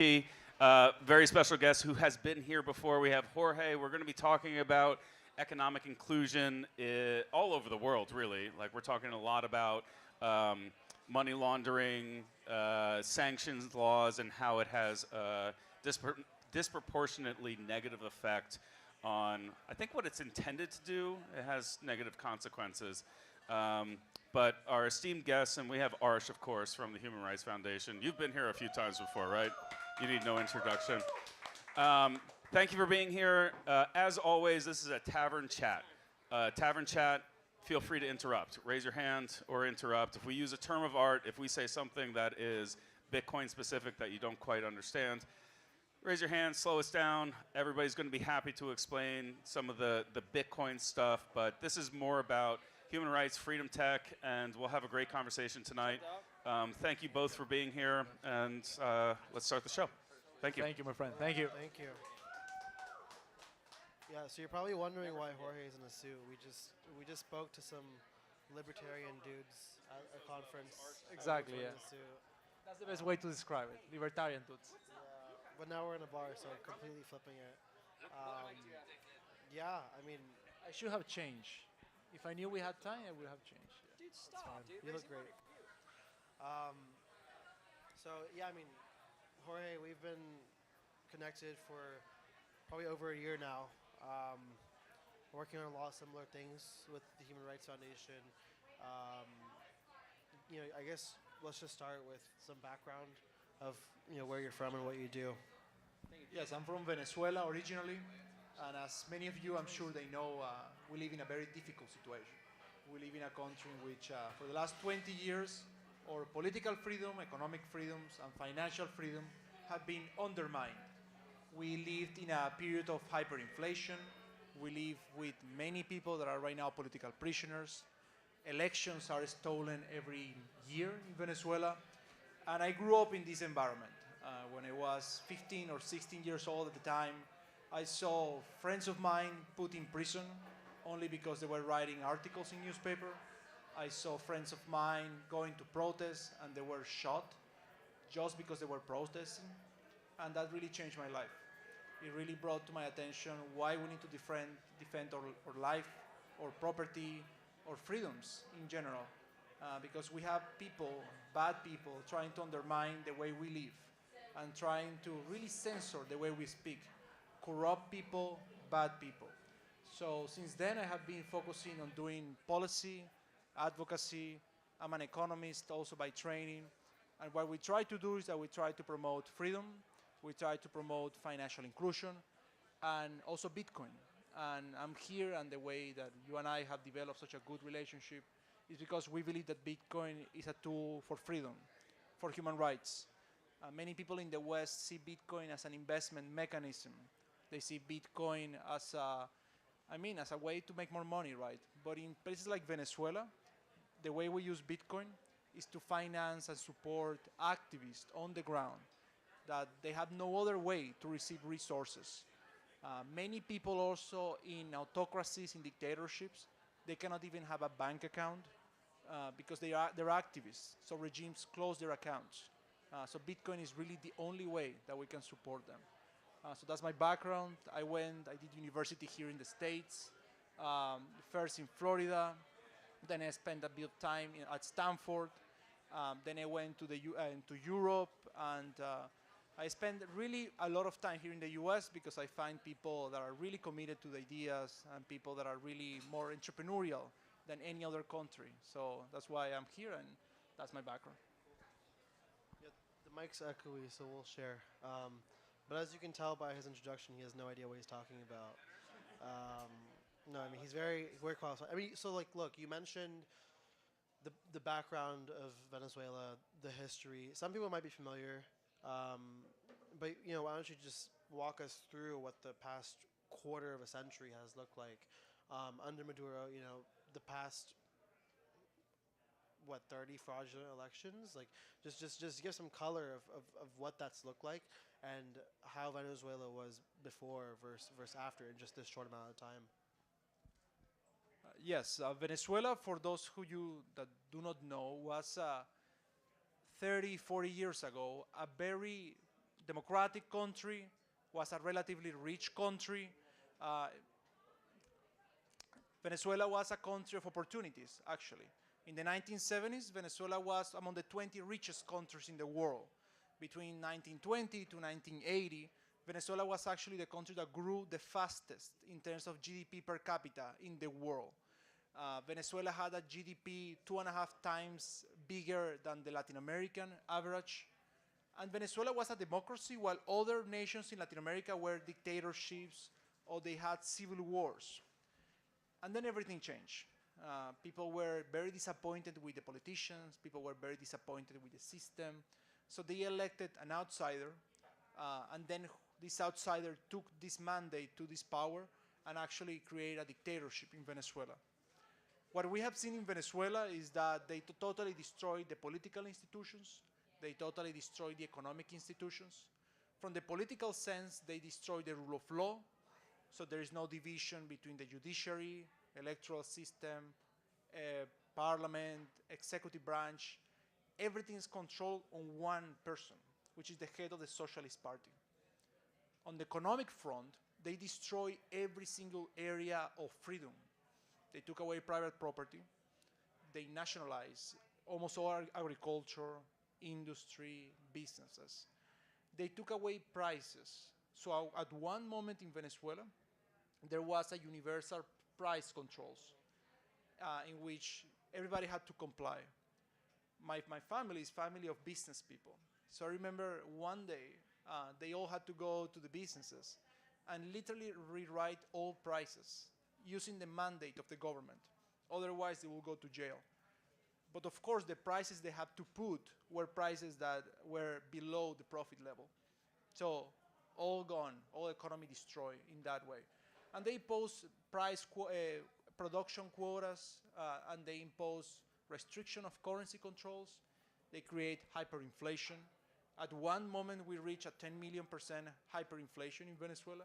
Very special guest who has been here before. We have Jorge. We're going to be talking about economic inclusion all over the world, really. Like, we're talking a lot about money laundering, sanctions laws, and how it has a disproportionately negative effect on, I think, what it's intended to do. It has negative consequences. But our esteemed guests, and we have Arsh, of course, from the Human Rights Foundation. You've been here a few times before, right? You need no introduction. Thank you for being here. As always, this is a tavern chat. Tavern chat, feel free to interrupt. Raise your hand or interrupt. If we use a term of art, if we say something that is Bitcoin specific that you don't quite understand, raise your hand, slow us down. Everybody's going to be happy to explain some of the Bitcoin stuff, but this is more about human rights, freedom tech, and we'll have a great conversation tonight. Thank you both for being here, and let's start the show. Thank you. Thank you, my friend. Thank you. Thank you. Yeah, so you're probably wondering why Jorge is in a suit. We just spoke to some libertarian dudes at a conference. Exactly, In yeah. a suit. That's the best way to describe it. Libertarian dudes. But now we're in a bar, so completely flipping it. Yeah, I mean, I should have changed. If I knew we had time, I would have changed. Yeah. Dude, stop, dude. you look great. So yeah, I mean, Jorge, we've been connected for probably over a year now. Working on a lot of similar things with the Human Rights Foundation. I guess let's just start with some background of where you're from and what you do. Yes, I'm from Venezuela originally, and as many of you, I'm sure they know, we live in a very difficult situation. We live in a country in which, for the last 20 years, our political freedom, economic freedoms, and financial freedom have been undermined. We lived in a period of hyperinflation. We live with many people that are right now political prisoners. Elections are stolen every year in Venezuela. And I grew up in this environment. When I was 15 or 16 years old at the time, I saw friends of mine put in prison only because they were writing articles in newspaper. I saw friends of mine going to protest and they were shot just because they were protesting. And that really changed my life. It really brought to my attention why we need to defend our life, our property, our freedoms in general. Because we have people, bad people, trying to undermine the way we live and trying to really censor the way we speak. Corrupt people, bad people. So since then, I have been focusing on doing policy, advocacy. I'm an economist also by training. And what we try to do is that we try to promote freedom. We try to promote financial inclusion and also Bitcoin. And I'm here, and the way that you and I have developed such a good relationship is because we believe that Bitcoin is a tool for freedom, for human rights. Many people in the West see Bitcoin as an investment mechanism. They see Bitcoin as a way to make more money, right? But in places like Venezuela, the way we use Bitcoin is to finance and support activists on the ground that they have no other way to receive resources. Many people also in autocracies, in dictatorships, they cannot even have a bank account because they're activists. So regimes close their accounts. So Bitcoin is really the only way that we can support them. So that's my background. I did university here in the States, first in Florida, then I spent a bit of time at Stanford, then I went to Europe, and I spend really a lot of time here in the US because I find people that are really committed to the ideas and people that are really more entrepreneurial than any other country. So that's why I'm here, and that's my background. Yeah, the mic's echoey, so we'll share. But as you can tell by his introduction, he has no idea what he's talking about. No, I mean, he's very qualified. I mean, so look, you mentioned the background of Venezuela, the history. Some people might be familiar. But why don't you just walk us through what the past quarter of a century has looked like under Maduro? The past 30 fraudulent elections. Like, just give some color of what that's looked like and how Venezuela was before versus after in just this short amount of time. Yes, Venezuela, for those that do not know, was 30, 40 years ago a very democratic country, was a relatively rich country. Uh, Venezuela was a country of opportunities, actually. In the 1970s, Venezuela was among the 20 richest countries in the world. Between 1920 to 1980, Venezuela was actually the country that grew the fastest in terms of GDP per capita in the world. Venezuela had a GDP 2.5 times bigger than the Latin American average. And Venezuela was a democracy while other nations in Latin America were dictatorships or they had civil wars. And then everything changed. People were very disappointed with the politicians. People were very disappointed with the system. So they elected an outsider. And then this outsider took this mandate to this power and actually created a dictatorship in Venezuela. What we have seen in Venezuela is that they totally destroyed the political institutions. They totally destroyed the economic institutions. From the political sense, they destroyed the rule of law. So there is no division between the judiciary, electoral system, parliament, executive branch. Everything is controlled on one person, which is the head of the Socialist Party. On the economic front, they destroy every single area of freedom. They took away private property. They nationalized almost all agriculture, industry, businesses. They took away prices. So at one moment in Venezuela, there was a universal price controls in which everybody had to comply. My family is family of business people. So I remember one day they all had to go to the businesses and literally rewrite all prices using the mandate of the government. Otherwise, they will go to jail. But of course, the prices they had to put were prices that were below the profit level. So all gone, all economy destroyed in that way. And they impose production quotas, and they impose restriction of currency controls. They create hyperinflation. At one moment, we reached a 10 million% hyperinflation in Venezuela.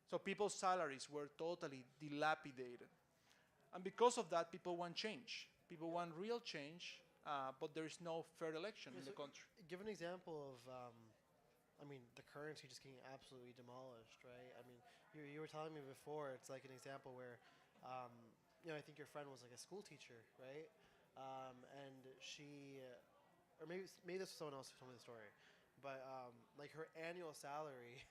So people's salaries were totally dilapidated. And because of that, people want change. People want real change, but there is no fair election in the country. Give an example of, the currency just getting absolutely demolished, right? I mean, you were telling me before, it's like an example where, I think your friend was like a school teacher, right? And she, or maybe this was someone else who told me the story, but like her annual salary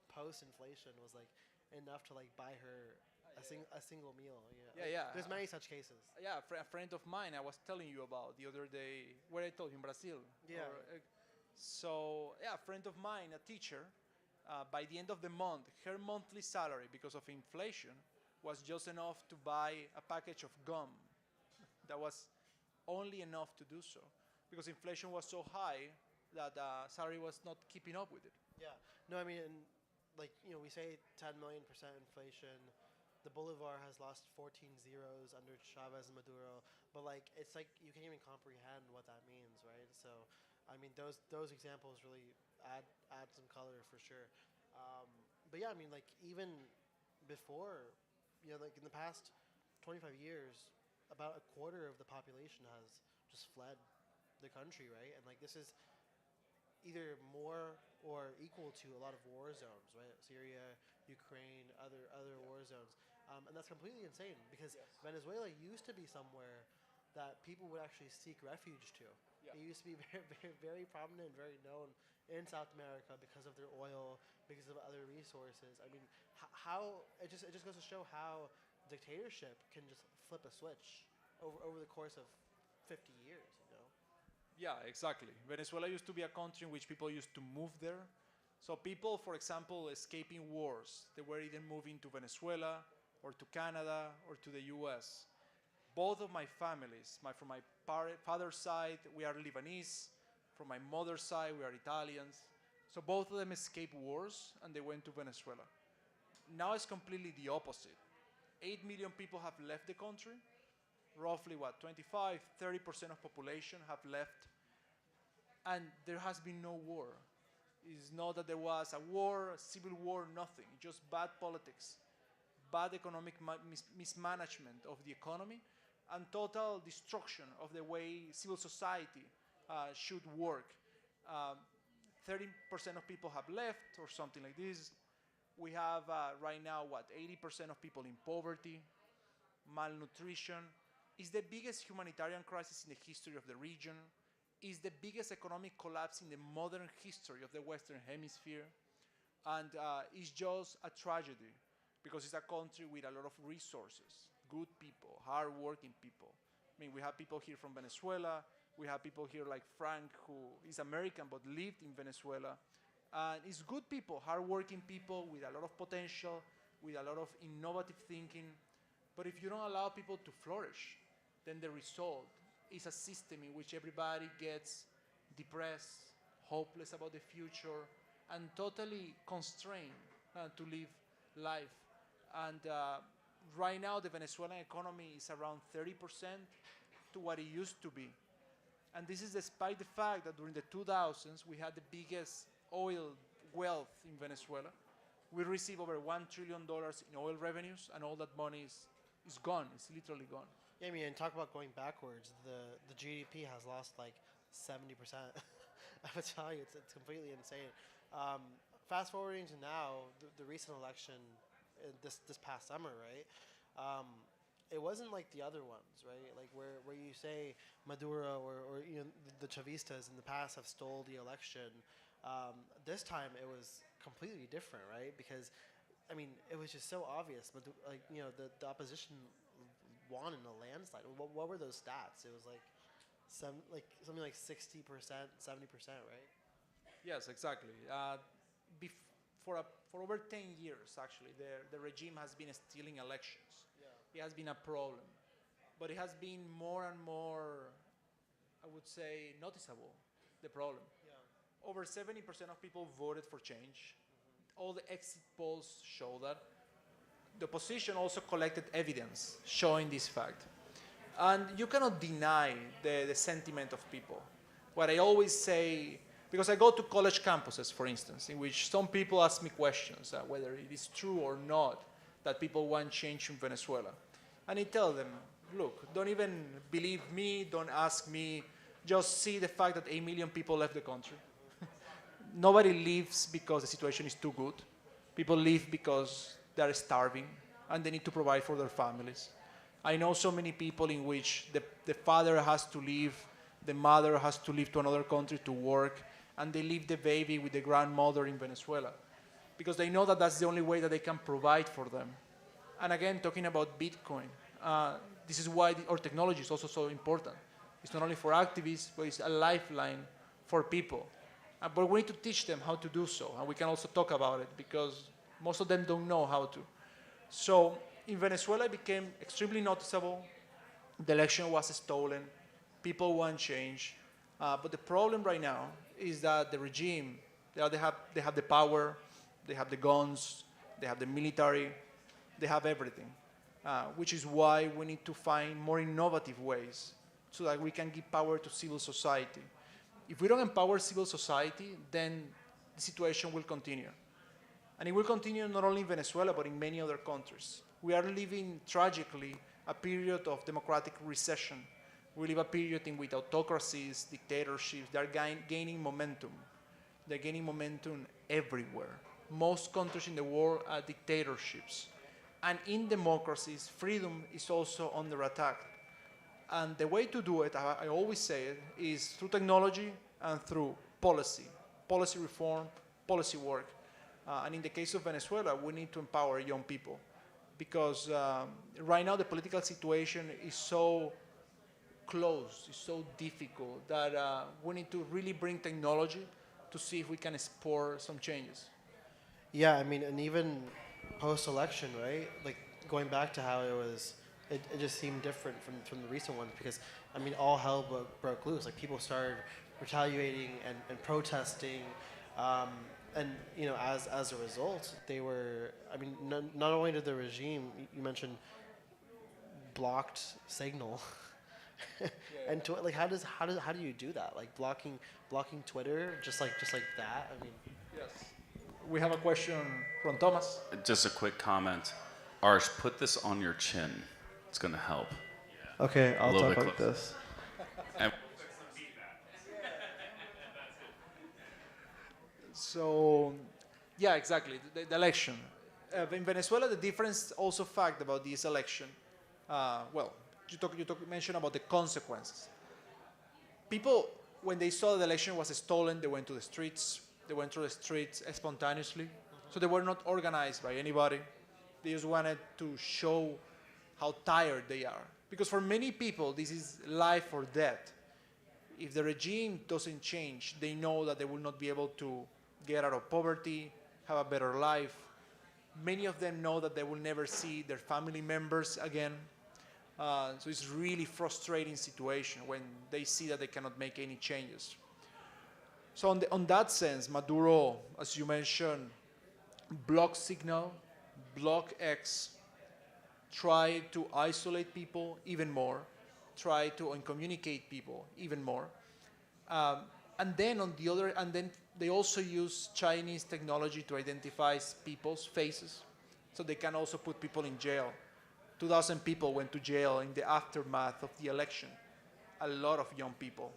post-inflation was like enough to like buy her a single meal. Yeah. There's many such cases. Yeah, a friend of mine I was telling you about the other day, where I told you in Brazil. Yeah. A friend of mine, a teacher, by the end of the month, her monthly salary, because of inflation, was just enough to buy a package of gum. That was only enough to do so, because inflation was so high that salary was not keeping up with it. Yeah. No, I mean, we say 10 million% inflation. The Bolivar has lost 14 zeros under Chavez and Maduro, but it's like you can't even comprehend what that means, right? So, I mean, those examples really add some color for sure. But yeah, I mean, even before, in the past 25 years, about a quarter of the population has just fled the country, right? And this is either more or equal to a lot of war zones, right? Syria, Ukraine, other war zones. And that's completely insane because Venezuela used to be somewhere that people would actually seek refuge to. Yeah. It used to be very, very, very prominent, very known in South America because of their oil, because of other resources. I mean, how it just goes to show how dictatorship can just flip a switch over the course of 50 years, Yeah, exactly. Venezuela used to be a country in which people used to move there. So people, for example, escaping wars, they were either moving to Venezuela or to Canada or to the US. Both of my families, from my father's side, we are Lebanese. From my mother's side, we are Italians. So both of them escaped wars and they went to Venezuela. Now it's completely the opposite. 8 million people have left the country. Roughly 25-30% of population have left, and there has been no war. It's not that there was a war, a civil war, nothing. Just bad politics, bad economic mismanagement of the economy, and total destruction of the way civil society should work. 30% of people have left or something like this. We have right now, 80% of people in poverty, malnutrition. It's the biggest humanitarian crisis in the history of the region. It's the biggest economic collapse in the modern history of the Western Hemisphere. And it's just a tragedy because it's a country with a lot of resources, good people, hardworking people. I mean, we have people here from Venezuela. We have people here like Frank, who is American but lived in Venezuela. And it's good people, hardworking people with a lot of potential, with a lot of innovative thinking. But if you don't allow people to flourish, then the result is a system in which everybody gets depressed, hopeless about the future, and totally constrained to live life. And right now, the Venezuelan economy is around 30% to what it used to be. And this is despite the fact that during the 2000s, we had the biggest oil wealth in Venezuela. We receive over $1 trillion in oil revenues, and all that money is gone. It's literally gone. Yeah, I mean, and talk about going backwards. The GDP has lost like 70%. I would tell you, it's completely insane. Fast forwarding to now, the recent election, this past summer, right? It wasn't like the other ones, right? Like where you say Maduro or you know the Chavistas in the past have stole the election. This time it was completely different, right? Because I mean, it was just so obvious. But like you know, the opposition won in a landslide. What were those stats? It was like something like 60%, 70%, right? Yes, exactly. For over 10 years, actually, the regime has been stealing elections. It has been a problem. But it has been more and more, I would say, noticeable, the problem. Yeah. Over 70% of people voted for change. All the exit polls show that. The opposition also collected evidence showing this fact. And you cannot deny the sentiment of people. What I always say, because I go to college campuses, for instance, in which some people ask me questions, whether it is true or not that people want change in Venezuela. And I tell them, look, don't even believe me, don't ask me, just see the fact that 8 million people left the country. Nobody leaves because the situation is too good. People leave because they're starving and they need to provide for their families. I know so many people in which the father has to leave, the mother has to leave to another country to work, and they leave the baby with the grandmother in Venezuela because they know that that's the only way that they can provide for them. And again, talking about Bitcoin, this is why our technology is also so important. It's not only for activists, but it's a lifeline for people. But we need to teach them how to do so, and we can also talk about it because most of them don't know how to. So in Venezuela, it became extremely noticeable. The election was stolen. People want change. But the problem right now is that the regime, they have the power, they have the guns, they have the military, they have everything, which is why we need to find more innovative ways so that we can give power to civil society. If we don't empower civil society, then the situation will continue. And it will continue not only in Venezuela, but in many other countries. We are living, tragically, a period of democratic recession. We live a period in which autocracies, dictatorships, they are gaining momentum. They're gaining momentum everywhere. Most countries in the world are dictatorships. And in democracies, freedom is also under attack. And the way to do it, I always say it, is through technology and through policy reform, policy work. And in the case of Venezuela, we need to empower young people because right now the political situation is so close, it's so difficult that we need to really bring technology to see if we can spur some changes. Yeah, I mean, and even post-election, right? Like going back to how it was, it just seemed different from the recent ones because, I mean, all hell broke loose. Like people started retaliating and protesting, and you know, as a result, they were. I mean, not only did the regime, you mentioned, blocked Signal, and like how do you do that? Like blocking Twitter just like that? I mean, Yes. We have a question from Thomas. Just a quick comment. Arsh, put this on your chin. It's going to help. okay, I'll little talk bit like closer. this. And So, yeah, exactly, the election. In Venezuela, the difference also fact about this election, well, mentioned about the consequences. People, when they saw the election was stolen, they went to the streets. They went through the streets spontaneously. So they were not organized by anybody. They just wanted to show how tired they are. Because for many people, this is life or death. If the regime doesn't change, they know that they will not be able to get out of poverty, have a better life. Many of them know that they will never see their family members again. So it's really frustrating situation when they see that they cannot make any changes. So on that sense, Maduro, as you mentioned, block Signal, block X, try to isolate people even more, try to uncommunicate people even more. And then they also use Chinese technology to identify people's faces, so they can also put people in jail. 2,000 people went to jail in the aftermath of the election, a lot of young people.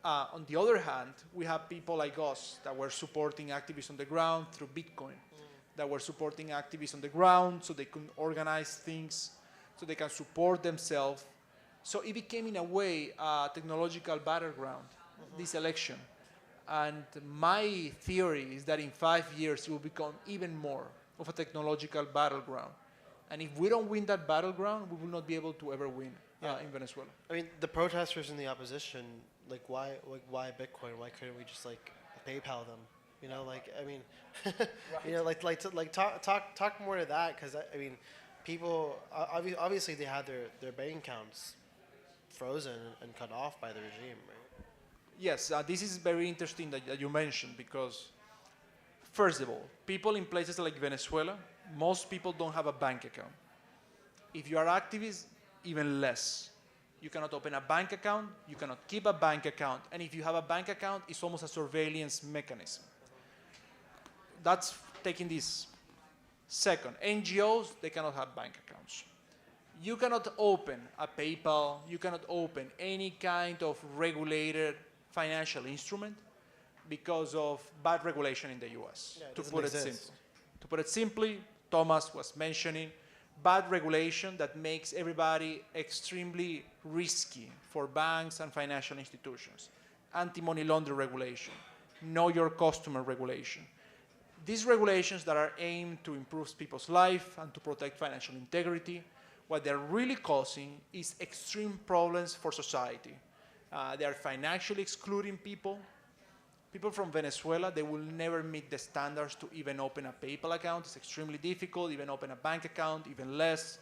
On the other hand, we have people like us that were supporting activists on the ground through Bitcoin, that were supporting activists on the ground so they can organize things, so they can support themselves. So it became, in a way, a technological battleground, this election. And my theory is that in 5 years, it will become even more of a technological battleground. And if we don't win that battleground, we will not be able to ever win in Venezuela. I mean, the protesters in the opposition, like why Bitcoin? Why couldn't we just like PayPal them? You know, like I mean, you know, talk more to that, because I mean, people obviously they had their bank accounts frozen and cut off by the regime, right? Yes, this is very interesting that you mentioned, because first of all, people in places like Venezuela, most people don't have a bank account. If you are activists, even less. You cannot open a bank account, you cannot keep a bank account, and if you have a bank account, it's almost a surveillance mechanism. That's taking this. Second, NGOs, they cannot have bank accounts. You cannot open a PayPal, you cannot open any kind of regulated financial instrument because of bad regulation in the US, to put it simply. To put it simply, Thomas was mentioning bad regulation that makes everybody extremely risky for banks and financial institutions. Anti-money laundering regulation, know your customer regulation. These regulations that are aimed to improve people's life and to protect financial integrity, what they're really causing is extreme problems for society. They are financially excluding people. People from Venezuela, they will never meet the standards to even open a PayPal account. It's extremely difficult, even open a bank account, even less.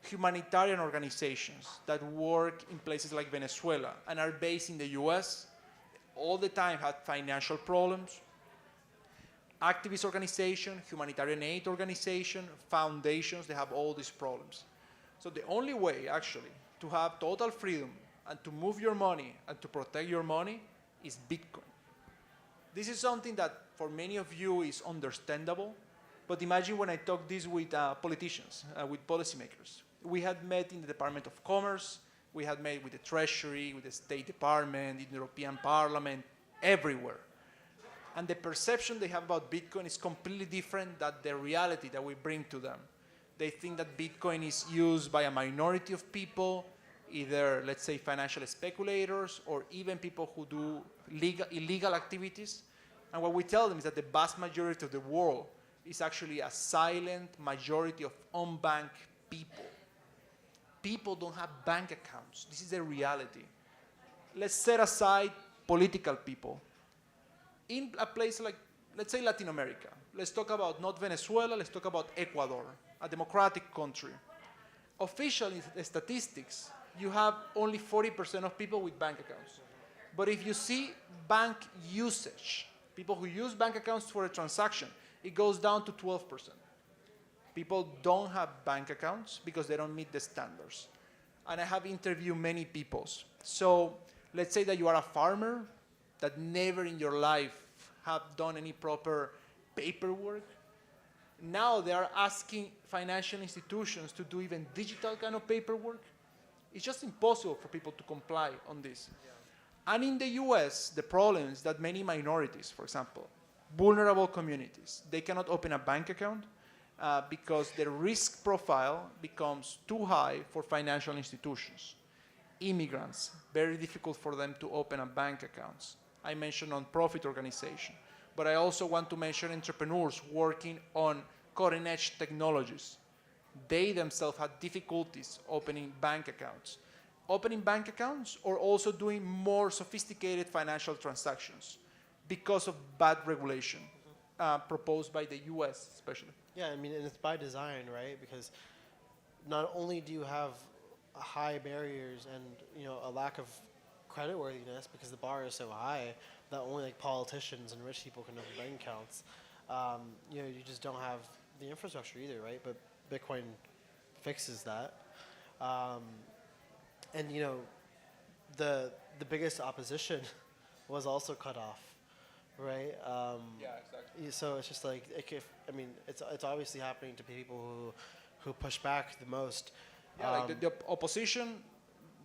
Humanitarian organizations that work in places like Venezuela and are based in the US all the time have financial problems. Activist organization, humanitarian aid organization, foundations, they have all these problems. So the only way, actually, to have total freedom and to move your money and to protect your money is Bitcoin. This is something that for many of you is understandable, but imagine when I talk this with politicians, with policymakers. We had met in the Department of Commerce, we had met with the Treasury, with the State Department, in the European Parliament, everywhere. And the perception they have about Bitcoin is completely different than the reality that we bring to them. They think that Bitcoin is used by a minority of people, either, let's say, financial speculators or even people who do illegal activities. And what we tell them is that the vast majority of the world is actually a silent majority of unbanked people. People don't have bank accounts. This is the reality. Let's set aside political people. In a place like, let's say, Latin America, let's talk about not Venezuela, let's talk about Ecuador, a democratic country. Officially, the statistics, you have only 40% of people with bank accounts. But if you see bank usage, people who use bank accounts for a transaction, it goes down to 12%. People don't have bank accounts because they don't meet the standards. And I have interviewed many people. So let's say that you are a farmer that never in your life have done any proper paperwork. Now they are asking financial institutions to do even digital kind of paperwork. It's just impossible for people to comply on this. Yeah. And in the US, the problem is that many minorities, for example, vulnerable communities. They cannot open a bank account because the risk profile becomes too high for financial institutions. Immigrants, very difficult for them to open a bank accounts. I mentioned non-profit organization, but I also want to mention entrepreneurs working on cutting-edge technologies. They themselves had difficulties opening bank accounts. Opening bank accounts or also doing more sophisticated financial transactions because of bad regulation proposed by the US especially. Yeah, I mean, and it's by design, right? Because not only do you have high barriers and a lack of creditworthiness because the bar is so high that only like politicians and rich people can open bank accounts. You just don't have the infrastructure either, right? But Bitcoin fixes that. And the biggest opposition was also cut off, right? Yeah, exactly. So it's just like it's obviously happening to people who push back the most. Yeah, like the opposition,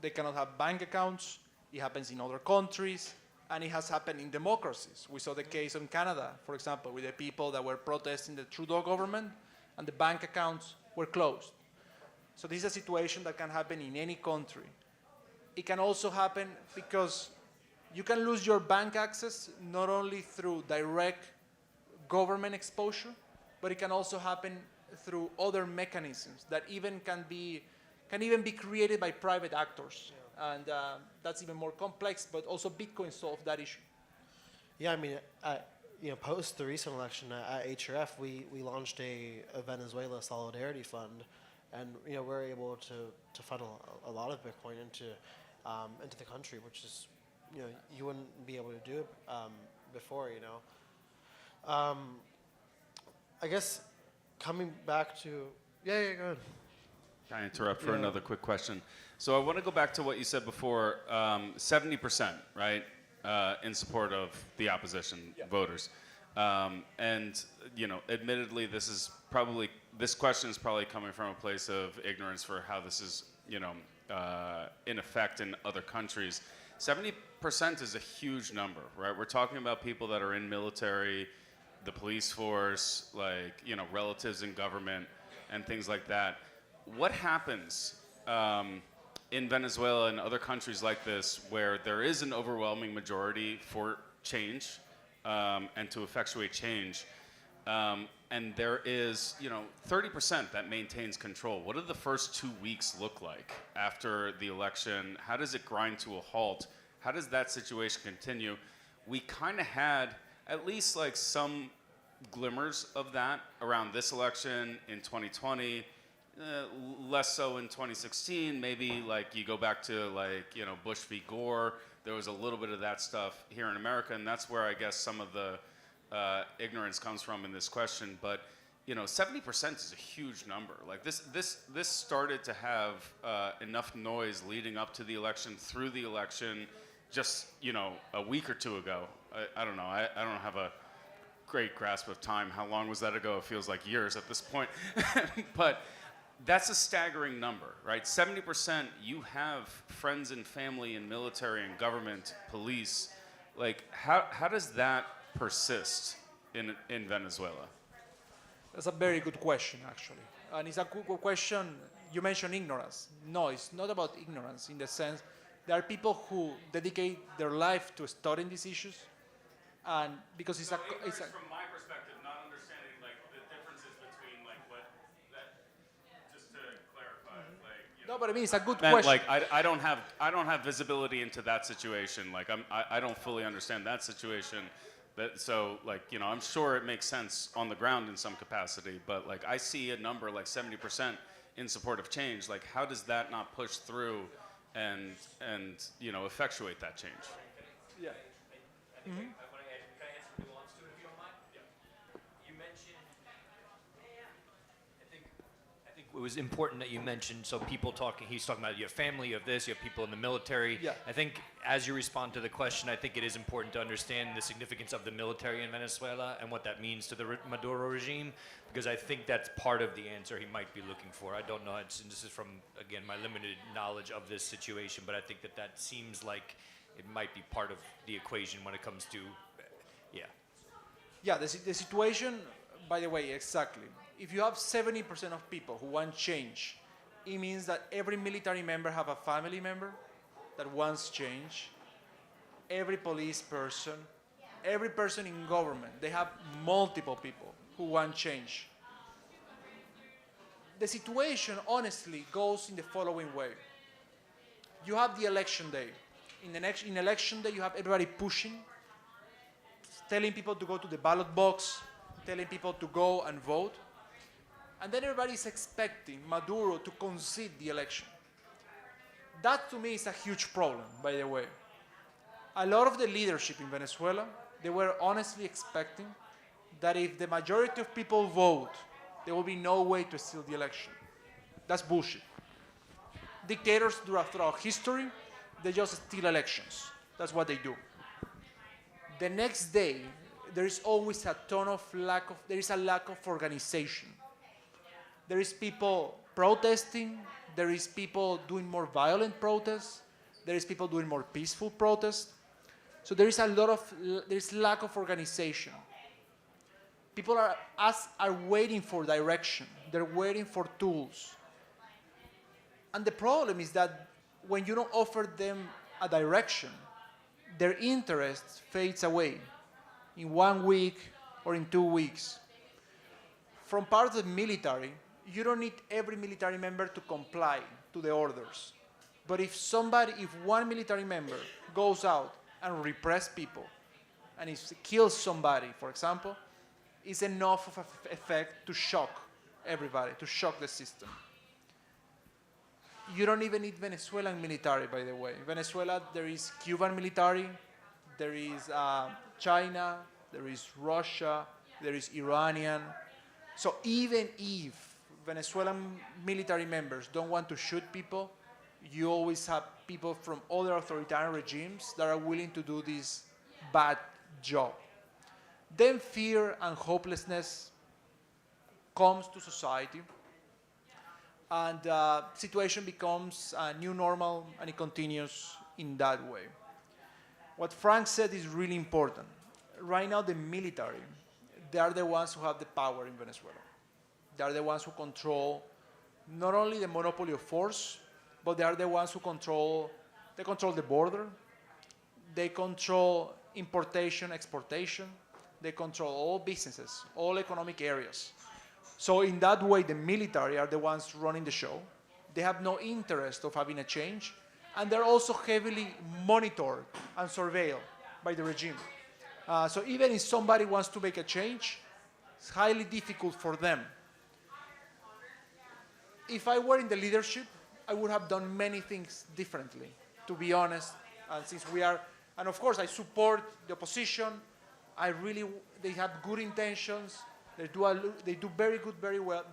they cannot have bank accounts. It happens in other countries, and it has happened in democracies. We saw the case in Canada, for example, with the people that were protesting the Trudeau government, and the bank accounts were closed. So this is a situation that can happen in any country. It can also happen because you can lose your bank access not only through direct government exposure, but it can also happen through other mechanisms that can even be created by private actors. Yeah. And that's even more complex, but also Bitcoin solved that issue. Yeah, I mean, post the recent election at HRF, we launched a Venezuela Solidarity Fund, and we're able to funnel a lot of Bitcoin into the country, which is you wouldn't be able to do it before. I guess coming back to go ahead. Can I interrupt for another quick question? So I want to go back to what you said before, 70%, right, in support of the opposition voters. And, admittedly, this question is probably coming from a place of ignorance for how this is, in effect in other countries. 70% is a huge number, right? We're talking about people that are in military, the police force, relatives in government, and things like that. What happens in Venezuela and other countries like this where there is an overwhelming majority for change and to effectuate change, and there is 30% that maintains control? What do the first 2 weeks look like after the election? How does it grind to a halt? How does that situation continue? We kind of had at least some glimmers of that around this election in 2020. Less so in 2016. Maybe you go back to Bush v. Gore. There was a little bit of that stuff here in America, and that's where I guess some of the ignorance comes from in this question. But 70% is a huge number. This started to have enough noise leading up to the election, through the election, just a week or two ago. I don't know. I don't have a great grasp of time. How long was that ago? It feels like years at this point. But that's a staggering number, right? 70%, you have friends and family in military and government, police. How does that persist in Venezuela? That's a very good question, actually. And it's a good question. You mentioned ignorance. No, it's not about ignorance in the sense there are people who dedicate their life to studying these issues, and because it's from my perspective, not understanding the differences between what that. Just to clarify, No, but I mean it's a good question. I don't have visibility into that situation. I don't fully understand that situation. I'm sure it makes sense on the ground in some capacity, but I see a number 70% in support of change. How does that not push through and effectuate that change? Yeah. I want to add, can I add some nuance to it, if you don't mind? Yeah. You mentioned, I think it was important that you mentioned, so people he's talking about you have family, you have this, you have people in the military. Yeah. I think as you respond to the question, I think it is important to understand the significance of the military in Venezuela and what that means to the Maduro regime, because I think that's part of the answer he might be looking for. I don't know, this is from, again, my limited knowledge of this situation, but I think that seems like it might be part of the equation when it comes to, yeah. Yeah, the situation, by the way, exactly. If you have 70% of people who want change, it means that every military member have a family member that wants change. Every police person, every person in government, they have multiple people who want change. The situation, honestly, goes in the following way. You have the election day. In election day, you have everybody pushing, telling people to go to the ballot box, telling people to go and vote. And then everybody is expecting Maduro to concede the election. That, to me, is a huge problem, by the way. A lot of the leadership in Venezuela, they were honestly expecting that if the majority of people vote, there will be no way to steal the election. That's bullshit. Dictators throughout history, they just steal elections. That's what they do. The next day, there is always a lack of organization. There is people protesting, there is people doing more violent protests, there is people doing more peaceful protests. So there is lack of organization. People are waiting for direction. They're waiting for tools. And the problem is that when you don't offer them a direction, their interest fades away in 1 week or in 2 weeks. From part of the military, you don't need every military member to comply to the orders. But if one military member goes out and repress people, and kills somebody, for example, it's enough of an effect to shock everybody, to shock the system. You don't even need Venezuelan military, by the way. In Venezuela, there is Cuban military, there is China, there is Russia, there is Iranian. So even if Venezuelan military members don't want to shoot people, you always have people from other authoritarian regimes that are willing to do this bad job. Then fear and hopelessness comes to society, and situation becomes a new normal, and it continues in that way. What Frank said is really important. Right now, the military, they are the ones who have the power in Venezuela. They are the ones who control not only the monopoly of force, but they are the ones who control the border, they control importation, exportation, they control all businesses, all economic areas. So in that way, the military are the ones running the show. They have no interest of having a change, and they're also heavily monitored and surveilled by the regime. So even if somebody wants to make a change, it's highly difficult for them. If I were in the leadership, I would have done many things differently, to be honest. And of course, I support the opposition. They have good intentions. They do very well,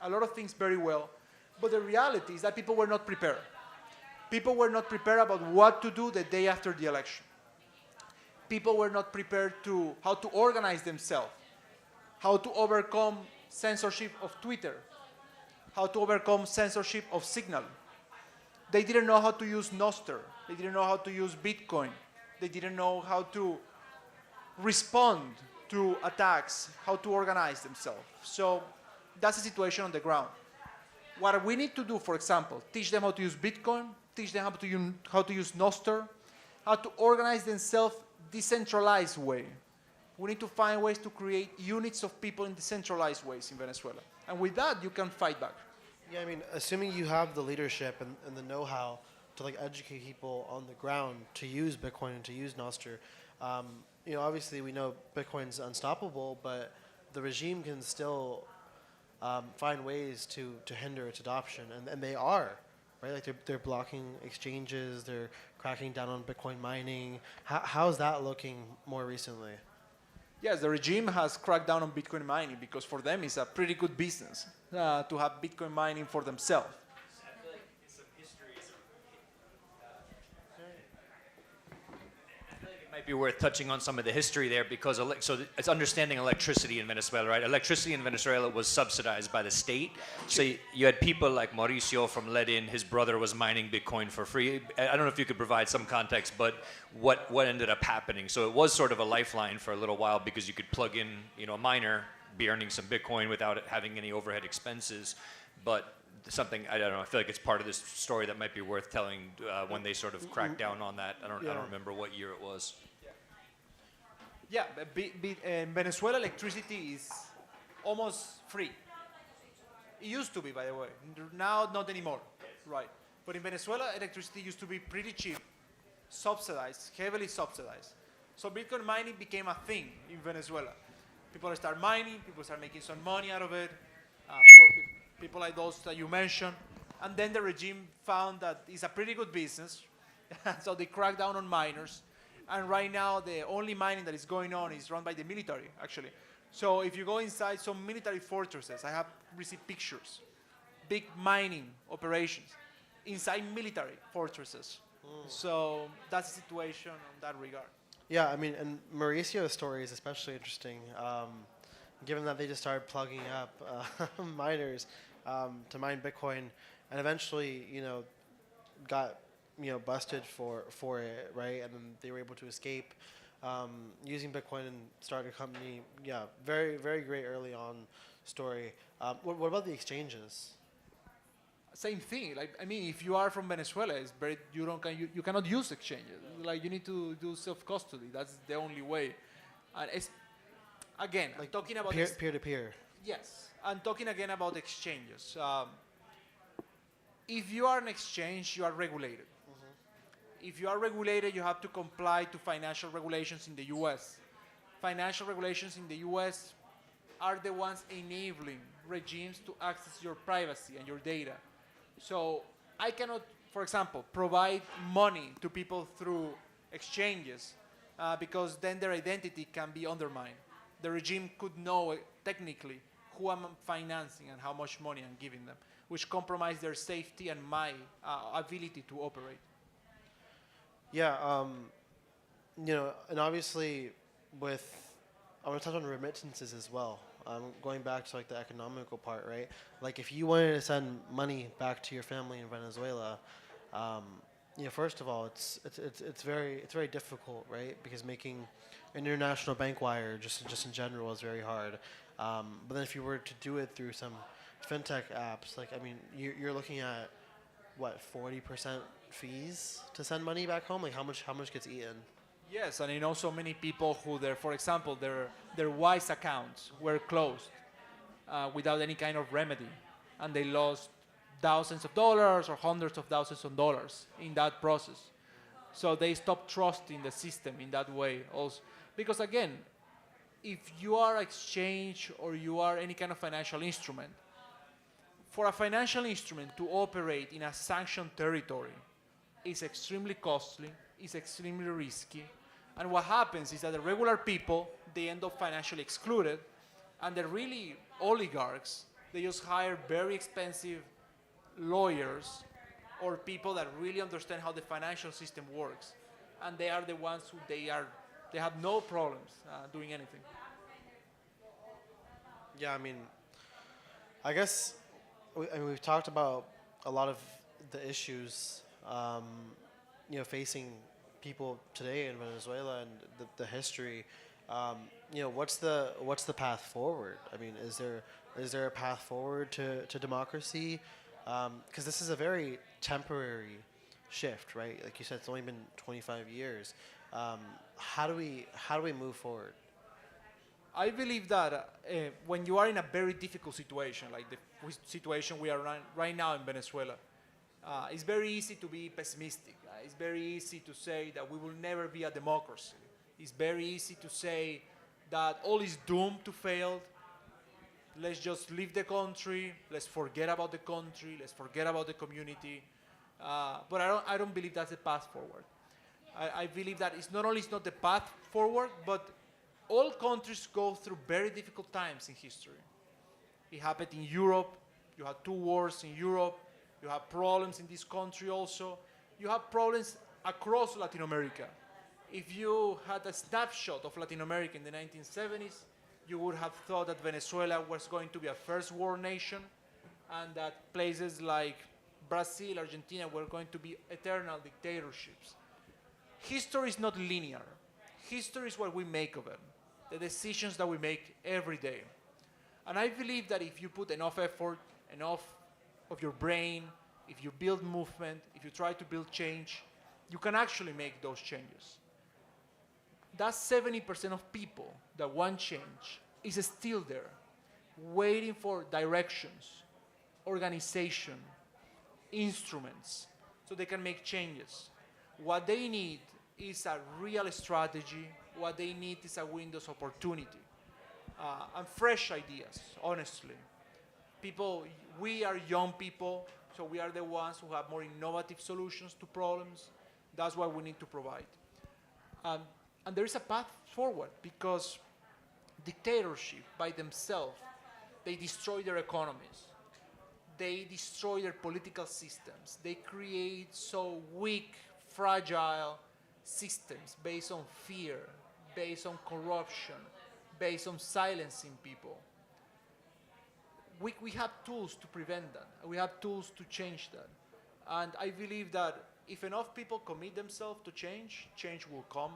a lot of things very well. But the reality is that people were not prepared. People were not prepared about what to do the day after the election. People were not prepared how to organize themselves, how to overcome censorship of Twitter, how to overcome censorship of Signal. They didn't know how to use Nostr. They didn't know how to use Bitcoin. They didn't know how to respond to attacks, how to organize themselves. So that's the situation on the ground. What we need to do, for example, teach them how to use Bitcoin, teach them how to use Nostr, how to organize themselves decentralized way. We need to find ways to create units of people in decentralized ways in Venezuela. And with that, you can fight back. Yeah, I mean, assuming you have the leadership and the know-how to educate people on the ground to use Bitcoin and to use Nostr, obviously we know Bitcoin's unstoppable, but the regime can still find ways to hinder its adoption, and they are, right? They're blocking exchanges, they're cracking down on Bitcoin mining. How's that looking more recently? Yes, the regime has cracked down on Bitcoin mining because for them it's a pretty good business to have Bitcoin mining for themselves. I feel like some history, it might be worth touching on some of the history there because it's understanding electricity in Venezuela, right? Electricity in Venezuela was subsidized by the state. So you had people like Mauricio from Ledin, his brother was mining Bitcoin for free. I don't know if you could provide some context, but what ended up happening? So it was sort of a lifeline for a little while because you could plug in, a miner, be earning some Bitcoin without it having any overhead expenses. But something, I don't know, I feel like it's part of this story that might be worth telling when they sort of cracked down on that. I don't remember what year it was. Yeah, in Venezuela, electricity is almost free. It used to be, by the way. Now, not anymore, right? But in Venezuela, electricity used to be pretty cheap, subsidized, heavily subsidized. So Bitcoin mining became a thing in Venezuela. People start mining, people start making some money out of it. People like those that you mentioned. And then the regime found that it's a pretty good business. So they cracked down on miners. And right now, the only mining that is going on is run by the military, actually. So if you go inside some military fortresses, I have received pictures, big mining operations inside military fortresses. So that's the situation on that regard. Yeah, I mean, and Mauricio's story is especially interesting, given that they just started plugging up miners to mine Bitcoin, and eventually, got busted for it, right? And then they were able to escape using Bitcoin and start a company. Yeah, very very great early on story. What about the exchanges? Same thing. Like, I mean, if you are from Venezuela, it's very you cannot use exchanges. Like, you need to do self-custody. That's the only way. And it's again, like, talking about peer to peer. Yes, and talking again about exchanges. If you are an exchange, you are regulated. If you are regulated, you have to comply to financial regulations in the U.S. Financial regulations in the U.S. are the ones enabling regimes to access your privacy and your data. So I cannot, for example, provide money to people through exchanges because then their identity can be undermined. The regime could know technically who I'm financing and how much money I'm giving them, which compromise their safety and my ability to operate. Yeah, and obviously I want to touch on remittances as well. Going back to like the economical part, right? Like if you wanted to send money back to your family in Venezuela, first of all, it's very difficult, right? Because making an international bank wire just in general is very hard. But then if you were to do it through some fintech apps, like I mean, you're looking at what 40% fees to send money back home. Like how much gets eaten? Yes, and I know so many people who, for example, their Wise accounts were closed without any kind of remedy, and they lost thousands of dollars or hundreds of thousands of dollars in that process. So they stopped trusting the system in that way also. Because again, if you are exchange or you are any kind of financial instrument, for a financial instrument to operate in a sanctioned territory is extremely costly, is extremely risky, and what happens is that the regular people, they end up financially excluded, and the really oligarchs, they just hire very expensive lawyers or people that really understand how the financial system works, and they are the ones who they have no problems doing anything. Yeah, I mean, I guess we've talked about a lot of the issues, facing people today in Venezuela and the history. What's the path forward? I mean, is there a path forward to democracy? Because this is a very temporary shift, right? Like you said, it's only been 25 years. How do we move forward? I believe that when you are in a very difficult situation, like the situation we are right now in Venezuela, it's very easy to be pessimistic. It's very easy to say that we will never be a democracy. It's very easy to say that all is doomed to fail. Let's just leave the country. Let's forget about the country. Let's forget about the community. But I don't believe that's the path forward. I believe that it's not the path forward, but all countries go through very difficult times in history. It happened in Europe. You had 2 wars in Europe. You have problems in this country also. You have problems across Latin America. If you had a snapshot of Latin America in the 1970s, you would have thought that Venezuela was going to be a first world nation and that places like Brazil, Argentina were going to be eternal dictatorships. History is not linear. History is what we make of it, the decisions that we make every day. And I believe that if you put enough effort, enough of your brain, if you build movement, if you try to build change, you can actually make those changes. That 70% of people that want change is still there, waiting for directions, organization, instruments, so they can make changes. What they need is a real strategy. What they need is a Windows opportunity and fresh ideas, honestly. People, we are young people, so we are the ones who have more innovative solutions to problems. That's what we need to provide. And there is a path forward because dictatorship by themselves, they destroy their economies. They destroy their political systems. They create so weak, fragile systems based on fear, based on corruption, based on silencing people. We have tools to prevent that. We have tools to change that. And I believe that if enough people commit themselves to change, change will come.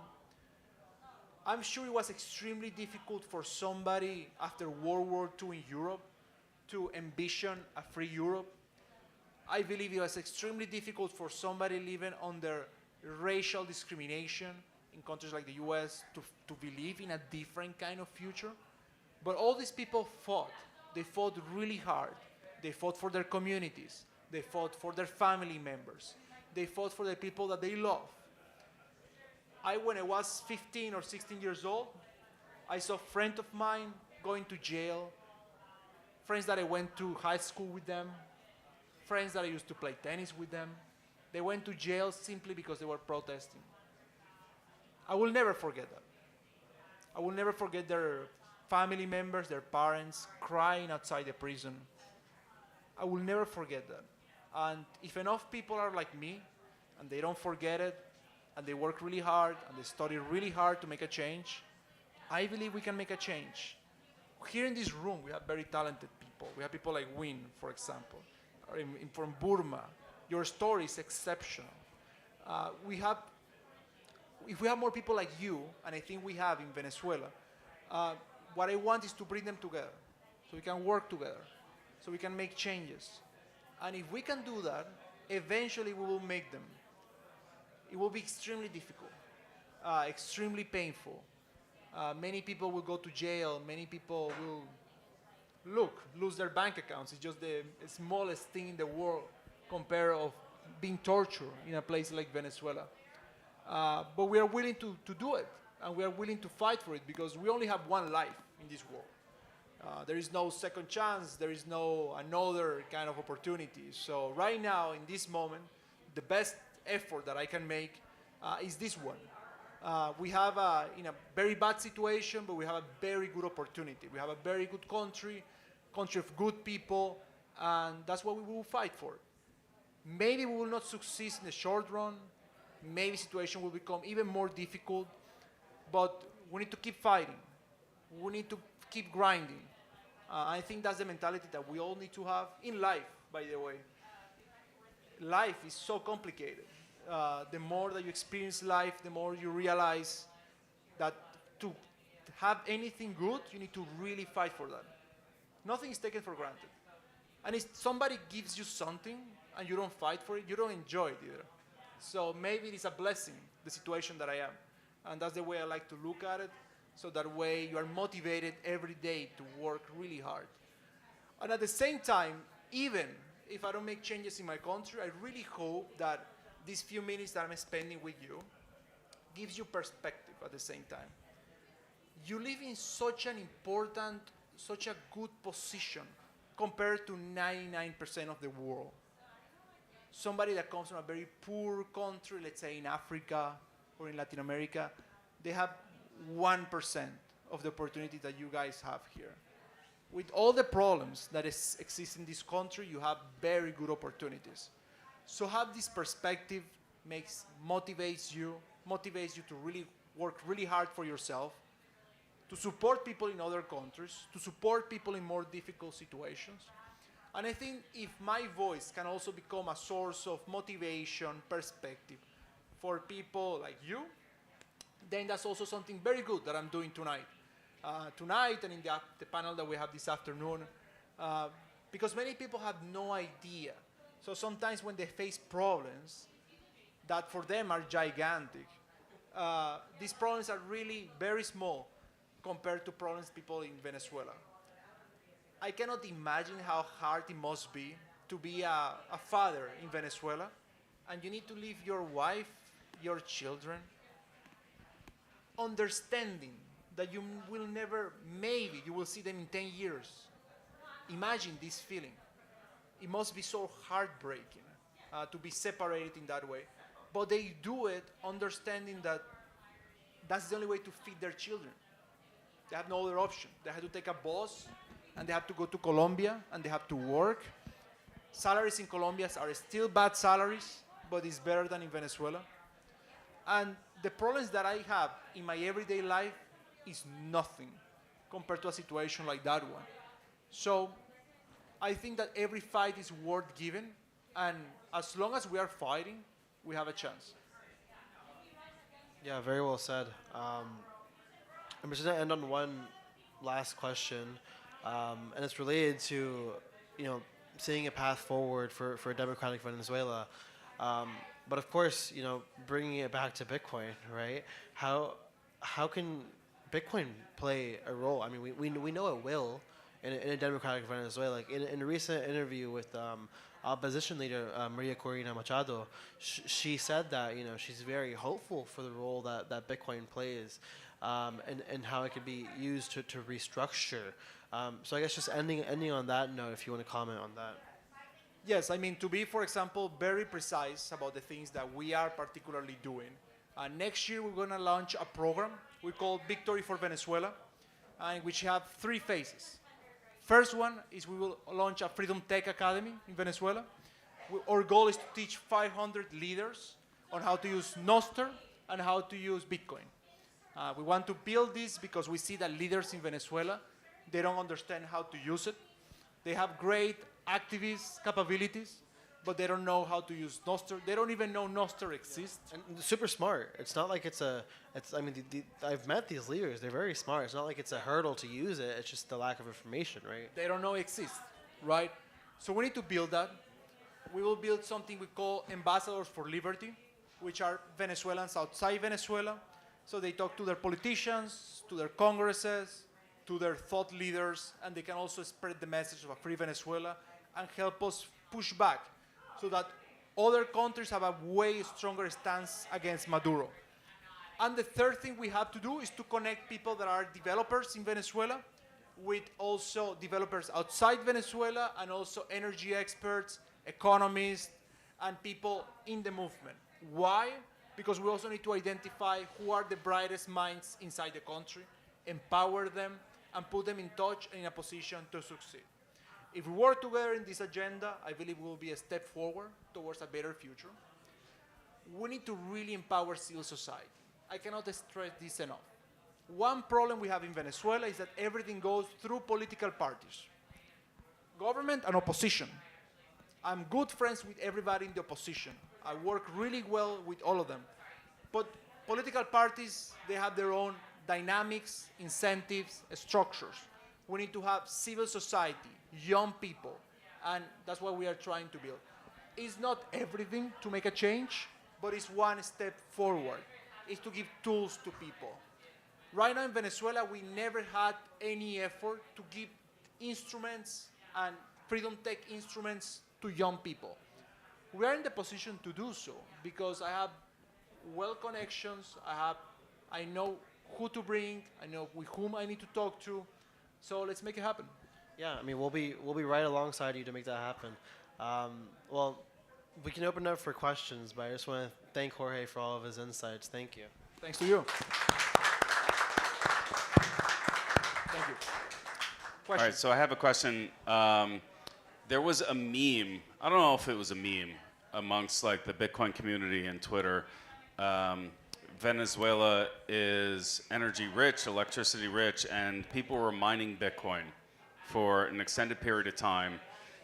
I'm sure it was extremely difficult for somebody after World War II in Europe to envision a free Europe. I believe it was extremely difficult for somebody living under racial discrimination in countries like the US to believe in a different kind of future. But all these people fought. They fought really hard. They fought for their communities. They fought for their family members. They fought for the people that they love. When I was 15 or 16 years old, I saw a friend of mine going to jail, friends that I went to high school with them, friends that I used to play tennis with them. They went to jail simply because they were protesting. I will never forget that. I will never forget their family members, their parents, crying outside the prison. I will never forget that. And if enough people are like me, and they don't forget it, and they work really hard, and they study really hard to make a change, I believe we can make a change. Here in this room, we have very talented people. We have people like Win, for example, or from Burma. Your story is exceptional. If we have more people like you, and I think we have in Venezuela, what I want is to bring them together, so we can work together, so we can make changes. And if we can do that, eventually we will make them. It will be extremely difficult, extremely painful. Many people will go to jail. Many people will lose their bank accounts. It's just the smallest thing in the world compared of being tortured in a place like Venezuela. But we are willing to do it, and we are willing to fight for it because we only have one life in this world. There is no second chance. There is no another kind of opportunity. So right now, in this moment, the best effort that I can make is this one. We have in a very bad situation, but we have a very good opportunity. We have a very good country of good people, and that's what we will fight for. Maybe we will not succeed in the short run. Maybe the situation will become even more difficult, but we need to keep fighting. We need to keep grinding. I think that's the mentality that we all need to have in life, by the way. Life is so complicated. The more that you experience life, the more you realize that to have anything good, you need to really fight for that. Nothing is taken for granted. And if somebody gives you something and you don't fight for it, you don't enjoy it either. So maybe it's a blessing, the situation that I am. And that's the way I like to look at it. So that way you are motivated every day to work really hard. And at the same time, even if I don't make changes in my country, I really hope that these few minutes that I'm spending with you gives you perspective at the same time. You live in such an important, such a good position compared to 99% of the world. Somebody that comes from a very poor country, let's say in Africa or in Latin America, they have 1% of the opportunity that you guys have here. With all the problems that exist in this country, you have very good opportunities. So have this perspective, motivates you, motivates you to really work really hard for yourself, to support people in other countries, to support people in more difficult situations. And I think if my voice can also become a source of motivation, perspective for people like you, then that's also something very good that I'm doing tonight. Tonight and in the panel that we have this afternoon, because many people have no idea. So sometimes when they face problems that for them are gigantic, these problems are really very small compared to problems people in Venezuela. I cannot imagine how hard it must be to be a father in Venezuela, and you need to leave your wife, your children, understanding that you will never, maybe you will see them in 10 years. Imagine this feeling. It must be so heartbreaking to be separated in that way. But they do it understanding that that's the only way to feed their children. They have no other option. They have to take a bus, and they have to go to Colombia, and they have to work. Salaries in Colombia are still bad salaries, but it's better than in Venezuela. And the problems that I have in my everyday life is nothing compared to a situation like that one. So I think that every fight is worth giving, and as long as we are fighting, we have a chance. Yeah, very well said. I'm just going to end on one last question, and it's related to, seeing a path forward for a democratic Venezuela. But of course, bringing it back to Bitcoin, right? How can Bitcoin play a role? I mean, we know it will in a democratic Venezuela. Like in a recent interview with opposition leader Maria Corina Machado, she said that she's very hopeful for the role that Bitcoin plays, and how it could be used to restructure. So I guess just ending on that note, if you want to comment on that. Yes, I mean, to be, for example, very precise about the things that we are particularly doing. Next year, we're going to launch a program we call Victory for Venezuela, which have 3 phases. First one is we will launch a Freedom Tech Academy in Venezuela. Our goal is to teach 500 leaders on how to use Nostr and how to use Bitcoin. We want to build this because we see that leaders in Venezuela, they don't understand how to use it. They have great activist capabilities, but they don't know how to use Nostr. They don't even know Nostr exists. And super smart. It's not like I've met these leaders. They're very smart. It's not like it's a hurdle to use it. It's just the lack of information, right? They don't know it exists, right? So we need to build that. We will build something we call Ambassadors for Liberty, which are Venezuelans outside Venezuela. So they talk to their politicians, to their congresses, to their thought leaders, and they can also spread the message of a free Venezuela and help us push back so that other countries have a way stronger stance against Maduro. And the third thing we have to do is to connect people that are developers in Venezuela with also developers outside Venezuela, and also energy experts, economists, and people in the movement. Why? Because we also need to identify who are the brightest minds inside the country, empower them, and put them in touch and in a position to succeed. If we work together in this agenda, I believe we will be a step forward towards a better future. We need to really empower civil society. I cannot stress this enough. One problem we have in Venezuela is that everything goes through political parties, government and opposition. I'm good friends with everybody in the opposition. I work really well with all of them. But political parties, they have their own dynamics, incentives, structures. We need to have civil society, young people, and that's what we are trying to build. It's not everything to make a change, but it's one step forward. It's to give tools to people. Right now in Venezuela, we never had any effort to give instruments and freedom tech instruments to young people. We are in the position to do so because I have well connections, I know who to bring, I know with whom I need to talk to, so let's make it happen. Yeah, I mean, we'll be right alongside you to make that happen. Well, we can open up for questions, but I just want to thank Jorge for all of his insights. Thank you. Thanks to you. Thank you. All right, so I have a question. There was a meme. I don't know if it was a meme amongst like the Bitcoin community and Twitter. Venezuela is energy rich, electricity rich, and people were mining Bitcoin for an extended period of time,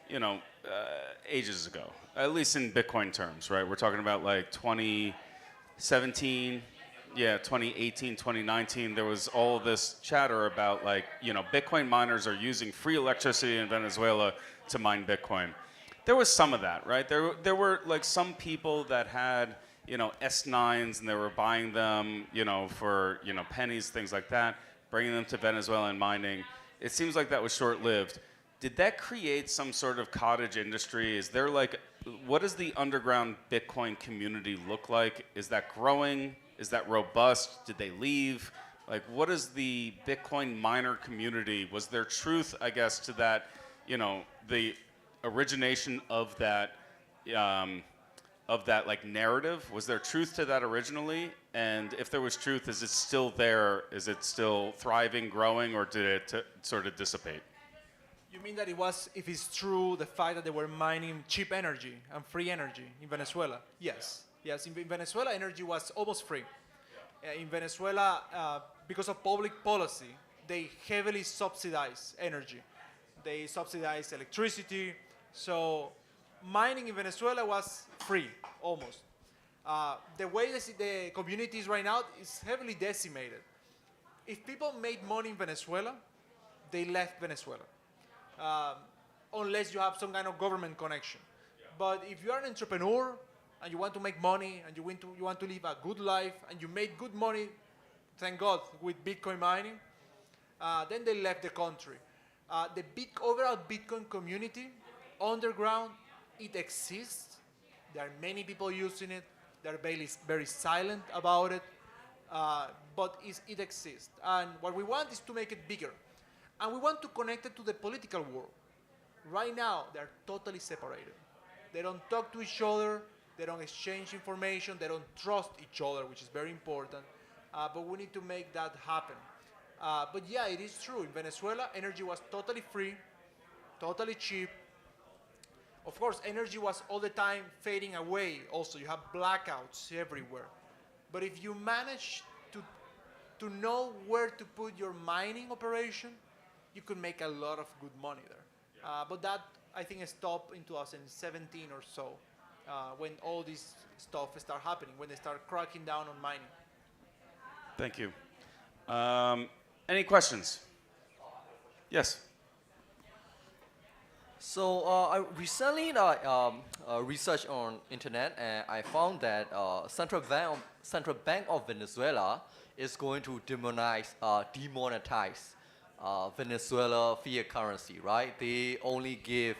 you know, ages ago, at least in Bitcoin terms, right? We're talking about like 2017, yeah, 2018, 2019, there was all this chatter about like, you know, Bitcoin miners are using free electricity in Venezuela to mine Bitcoin. There was some of that, right? There were like some people that had, you know, S9s and they were buying them, you know, for, you know, pennies, things like that, bringing them to Venezuela and mining. It seems like that was short-lived. Did that create some sort of cottage industry? Is there like, what does the underground Bitcoin community look like? Is that growing? Is that robust? Did they leave? Like, what is the Bitcoin miner community? Was there truth, I guess, to that, you know, the origination of that like narrative? Was there truth to that originally? And if there was truth, is it still there? Is it still thriving, growing, or did it sort of dissipate? You mean that it was, if it's true, the fact that they were mining cheap energy and free energy in Venezuela? Yes. Yes, in Venezuela, energy was almost free. In Venezuela, because of public policy, they heavily subsidize energy. They subsidize electricity. So mining in Venezuela was free, almost. The way the community is right now is heavily decimated. If people made money in Venezuela, they left Venezuela. Unless you have some kind of government connection. But if you are an entrepreneur and you want to make money and you want to live a good life and you made good money, thank God, with Bitcoin mining, then they left the country. The overall Bitcoin community, underground, it exists. There are many people using it. They're very silent about it, but it exists. And what we want is to make it bigger. And we want to connect it to the political world. Right now, they're totally separated. They don't talk to each other. They don't exchange information. They don't trust each other, which is very important. But we need to make that happen. But yeah, it is true. In Venezuela, energy was totally free, totally cheap. Of course, energy was all the time fading away. Also, you have blackouts everywhere. But if you manage to know where to put your mining operation, you could make a lot of good money there. But that, I think, stopped in 2017 or so, when all this stuff start happening, when they start cracking down on mining. Thank you. Any questions? Yes. So I recently researched on internet and I found that Central Bank of Venezuela is going to demonetize Venezuela fiat currency, right? They only give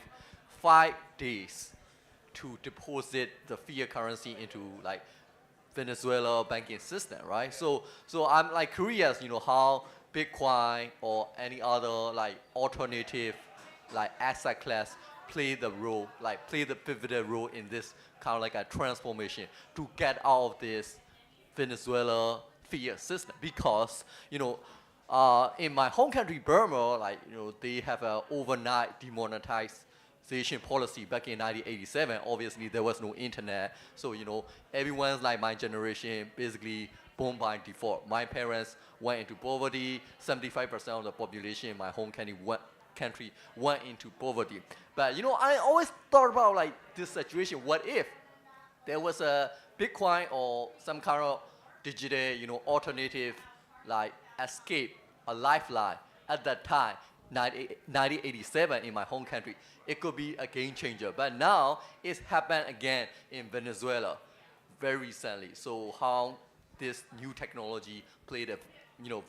5 days to deposit the fiat currency into like Venezuela banking system, right? So I'm like curious, you know, how Bitcoin or any other like alternative like asset class play the pivotal role in this kind of like a transformation to get out of this Venezuela fiat system, because you know in my home country Burma, like you know, they have an overnight demonetization policy back in 1987. Obviously there was no internet, so you know everyone's like my generation basically born by default. My parents went into poverty. 75% of the population in my home country went into poverty. But you know, I always thought about like this situation. What if there was a Bitcoin or some kind of digital, you know, alternative like escape, a lifeline at that time, 1987 in my home country? It could be a game changer. But now it's happened again in Venezuela very recently. So how this new technology played a, you know,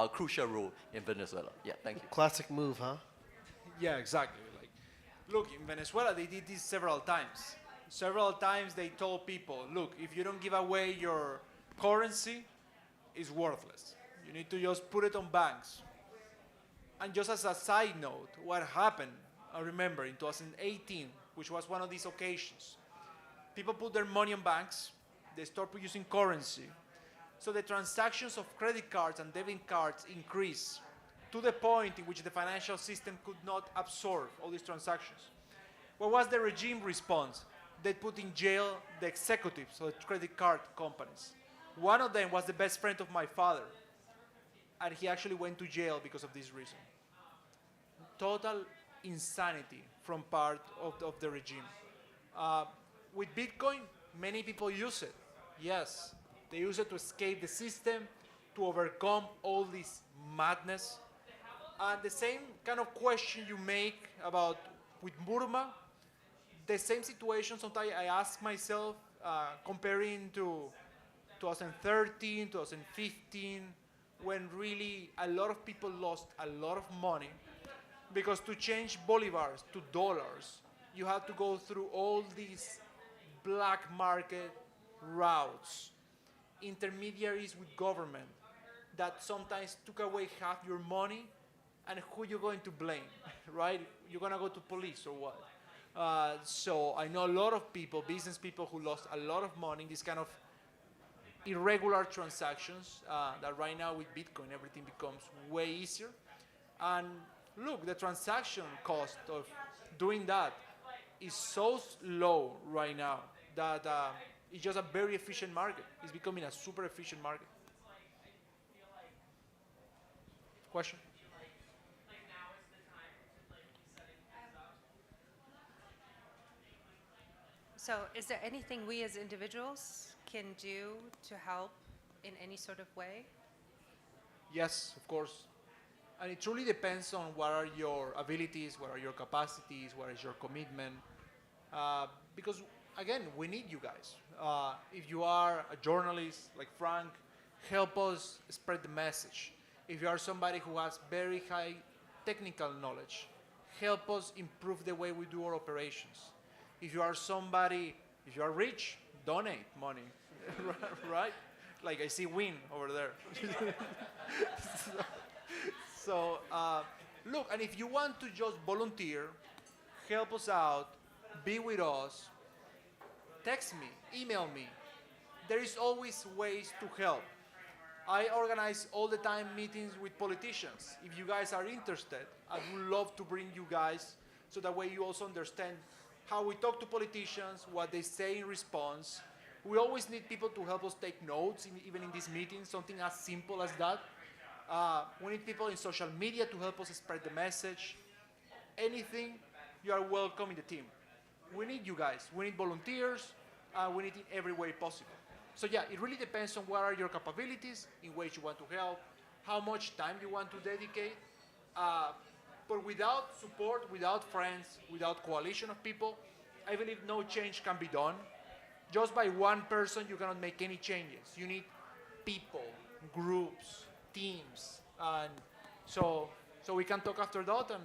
crucial role in Venezuela. Yeah, thank you. Classic move, huh? Yeah, exactly. Like, look, in Venezuela, they did this several times. Several times they told people, look, if you don't give away your currency, it's worthless. You need to just put it on banks. And just as a side note, what happened, I remember in 2018, which was one of these occasions, people put their money on banks, they start producing currency. So the transactions of credit cards and debit cards increase to the point in which the financial system could not absorb all these transactions. What was the regime response? They put in jail the executives of the credit card companies. One of them was the best friend of my father, and he actually went to jail because of this reason. Total insanity from part of the regime. With Bitcoin, many people use it. Yes, they use it to escape the system, to overcome all this madness. And the same kind of question you make about with Burma, the same situation sometimes I ask myself, comparing to 2013, 2015, when really a lot of people lost a lot of money, because to change bolivars to dollars, you have to go through all these black market routes, intermediaries with government that sometimes took away half your money, and who you going to blame, right? You're gonna go to police or what? So I know a lot of people, business people, who lost a lot of money in this kind of irregular transactions, that right now with Bitcoin everything becomes way easier. And look, the transaction cost of doing that is so low right now that it's just a very efficient market. It's becoming a super efficient market. Question? So is there anything we as individuals can do to help in any sort of way? Yes, of course. And it truly depends on what are your abilities, what are your capacities, what is your commitment. Because, again, we need you guys. If you are a journalist like Frank, help us spread the message. If you are somebody who has very high technical knowledge, help us improve the way we do our operations. If you are somebody, if you are rich, donate money, right? Like I see Win over there. So look, and if you want to just volunteer, help us out, be with us, text me, email me. There is always ways to help. I organize all the time meetings with politicians. If you guys are interested, I would love to bring you guys so that way you also understand how we talk to politicians, what they say in response. We always need people to help us take notes, even in these meetings, something as simple as that. We need people in social media to help us spread the message. Anything, you are welcome in the team. We need you guys. We need volunteers. We need in every way possible. So yeah, it really depends on what are your capabilities, in which you want to help, how much time you want to dedicate. But without support, without friends, without coalition of people, I believe no change can be done. Just by one person, you cannot make any changes. You need people, groups, teams, and so we can talk after that, and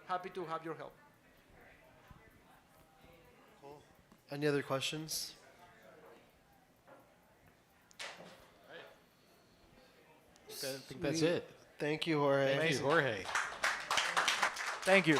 happy to have your help. Cool. Any other questions? I think that's it. Thank you, Jorge. Thank you, Jorge. Thank you.